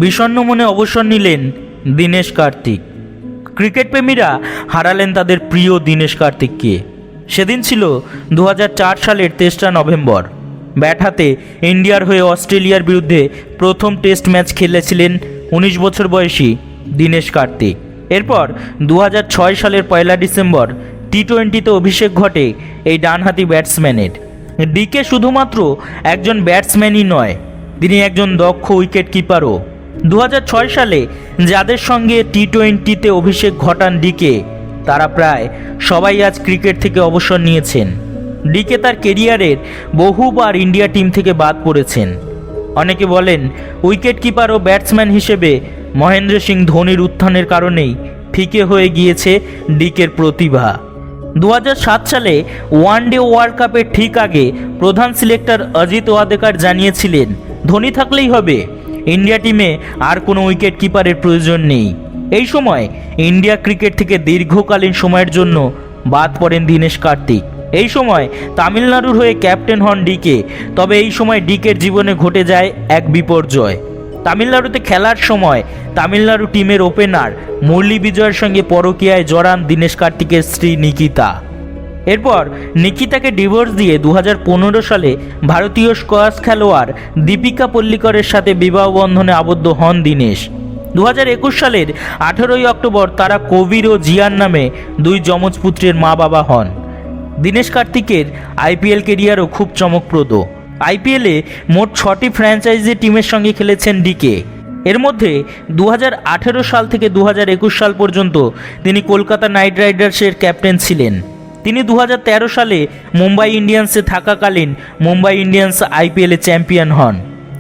বিষণ্ণ মনে অবসর নিলেন দীনেশ কার্তিক। ক্রিকেট প্রেমীরা হারালেন তাদের প্রিয় দীনেশ কার্তিককে। সেদিন ছিল 2004 সালের 23 নভেম্বর। ব্যাট হাতে ইন্ডিয়ার হয়ে অস্ট্রেলিয়ার বিরুদ্ধে প্রথম টেস্ট ম্যাচ খেলেছিলেন 19 বছর বয়সী দীনেশ কার্তিক। এরপর 2006 সালের 1 ডিসেম্বর টি-20তে অভিষেক ঘটে এই ডানহাতি ব্যাটসম্যানের। ডিকে শুধুমাত্র একজন ব্যাটসম্যানই নয়, তিনি একজন দক্ষ উইকেট কিপারও। 2006 সালে যাদের সঙ্গে টি-20তে অভিষেক ঘটান ডিকে, তারা প্রায় সবাই আজ ক্রিকেট থেকে অবসর নিয়েছেন। ডিকে তার কেরিয়ারের বহুবার ইন্ডিয়া টিম থেকে বাদ পড়েছেন। অনেকে বলেন উইকেট কিপার ও ব্যাটসম্যান হিসেবে মহেন্দ্র সিং ধোনির উত্থানের কারণেই ফিকে হয়ে গিয়েছে ডিকের প্রতিভা। 2007 সালে ওয়ানডে ওয়ার্ল্ড কাপের ঠিক আগে প্রধান সিলেক্টর অজিত ওয়াদেকার জানিয়েছিলেন ধোনি থাকলেই হবে, ইন্ডিয়া টিমে আর কোনো উইকেট কিপারের প্রয়োজন নেই। এই সময় ইন্ডিয়া ক্রিকেট থেকে দীর্ঘকালীন সময়ের জন্য বাদ পড়েন দীনেশ কার্তিক। এই সময় তামিলনাড়ুর হয়ে ক্যাপ্টেন হন ডিকে। তবে এই সময় ডিকের জীবনে ঘটে যায় এক বিপর্যয়। তামিলনাড়ুতে খেলার সময় তামিলনাড়ু টিমের ওপেনার মুরলী বিজয়ের সঙ্গে পরকীয়ায় জড়ান দীনেশ কার্তিকের স্ত্রী নিকিতা। এরপর নিকিতাকে ডিভোর্স দিয়ে 2015 সালে ভারতীয় স্কোয়াশ খেলোয়াড় দীপিকা পল্লিকরের সাথে বিবাহ বন্ধনে আবদ্ধ হন দীনেশ। 2021 সালের 18 অক্টোবর তারা কবির ও জিয়ান নামে দুই যমজ পুত্রের মা বাবা হন। দীনেশ কার্তিকের আইপিএল কেরিয়ারও খুব চমকপ্রদ। আইপিএলে মোট 6টি ফ্র্যাঞ্চাইজি টিমের সঙ্গে খেলেছেন ডিকে। এর মধ্যে 2018 সাল থেকে 2021 সাল পর্যন্ত তিনি কলকাতা নাইট রাইডার্সের ক্যাপ্টেন ছিলেন। তিনি 2013 সালে মুম্বাই ইন্ডিয়ান্সে থাকাকালীন মুম্বাই ইন্ডিয়ান্স আইপিএলে চ্যাম্পিয়ন হন।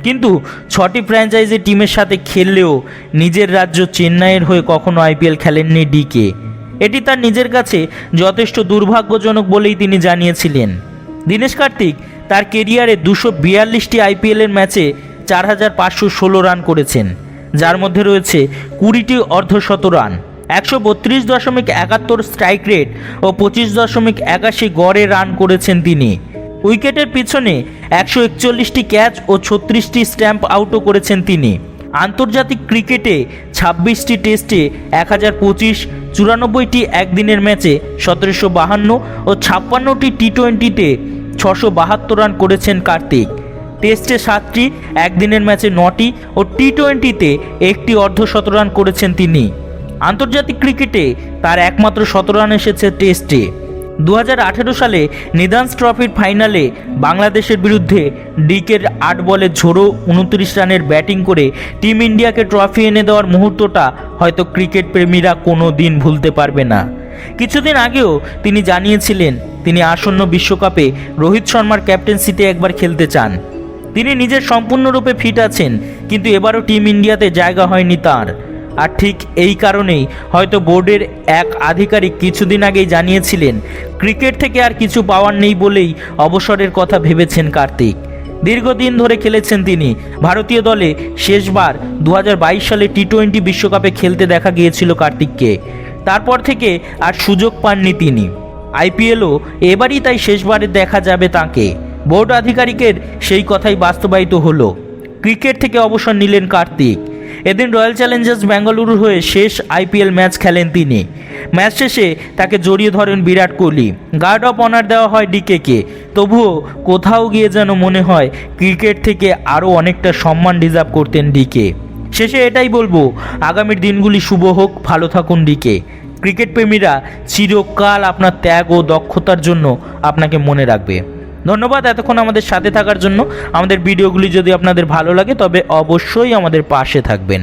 কিন্তু 6টি ফ্র্যাঞ্চাইজি টিমের সাথে খেললেও নিজের রাজ্য চেন্নাইয়ের হয়ে কখনো আইপিএল খেলেননি ডিকে। এটি তার নিজের কাছে যথেষ্ট দুর্ভাগ্যজনক বলেই তিনি জানিয়েছিলেন। দীনেশ কার্তিক তার কেরিয়ারে 242টি আইপিএলের ম্যাচে 4516 রান করেছেন, যার মধ্যে রয়েছে 20টি অর্ধশত রান, 132.71 স্ট্রাইক রেট ও 25.81 গড়ে রান করেছেন তিনি। উইকেটের পিছনে 141টি ক্যাচ ও 36টি স্ট্যাম্প আউটও করেছেন তিনি। আন্তর্জাতিক ক্রিকেটে 26টি টেস্টে 1025, 94টি একদিনের ম্যাচে 1752 ও 56টি টি-20তে 672 রান করেছেন কার্তিক। টেস্টে 7টি, একদিনের ম্যাচে 9টি ও টি-20তে 1টি অর্ধশত রান করেছেন তিনি। আন্তর্জাতিক ক্রিকেটে তার একমাত্র 100 রান এসেছে টেস্টে। 2018 সালে নিদান্স ট্রফির ফাইনালে বাংলাদেশের বিরুদ্ধে ডিকের 8 বলে ঝোড়ো 29 রানের ব্যাটিং করে টিম ইন্ডিয়াকে ট্রফি এনে দেওয়ার মুহূর্তটা হয়তো ক্রিকেট প্রেমীরা কোনো দিন ভুলতে পারবে না। কিছুদিন আগেও তিনি জানিয়েছিলেন তিনি আসন্ন বিশ্বকাপে রোহিত শর্মার ক্যাপ্টেন্সিতে একবার খেলতে চান। তিনি নিজের সম্পূর্ণরূপে ফিট আছেন, কিন্তু এবারও টিম ইন্ডিয়াতে জায়গা হয়নি তার। আর ঠিক এই কারণেই হয়তো বোর্ডের এক আধিকারিক কিছুদিন আগেই জানিয়েছিলেন ক্রিকেট থেকে আর কিছু পাওয়ার নেই বলেই অবসরের কথা ভেবেছেন কার্তিক। দীর্ঘদিন ধরে খেলেছেন তিনি। ভারতীয় দলে শেষবার 2022 সালে টি-20 বিশ্বকাপে খেলতে দেখা গিয়েছিল কার্তিককে। তারপর থেকে আর সুযোগ পাননি তিনি। আইপিএলও এবারই তাই শেষবারে দেখা যাবে তাকে। বোর্ড আধিকারিকের সেই কথাই বাস্তবায়িত হলো। ক্রিকেট থেকে অবসর নিলেন কার্তিক। এদিন রয়্যাল চ্যালেঞ্জার্স বেঙ্গালুরুর হয়ে শেষ আইপিএল ম্যাচ খেলেন তিনি। ম্যাচ শেষে তাকে জড়িয়ে ধরেন Virat Kohli. Guard of honour দেওয়া হয় ডিকেকে। তবুও কোথাও গিয়ে যেন মনে হয় ক্রিকেট থেকে আরও অনেকটা সম্মান ডিজার্ভ করতেন ডিকে। শেষে এটাই বলবো, আগামীর দিনগুলি শুভ হোক, ভালো থাকুন ডিকে। ক্রিকেট প্রেমীরা চিরকাল আপনার ত্যাগ ও দক্ষতার জন্য আপনাকে মনে রাখবে। ধন্যবাদ এতক্ষণ আমাদের সাথে থাকার জন্য। আমাদের ভিডিওগুলি যদি আপনাদের ভালো লাগে তবে অবশ্যই আমাদের পাশে থাকবেন।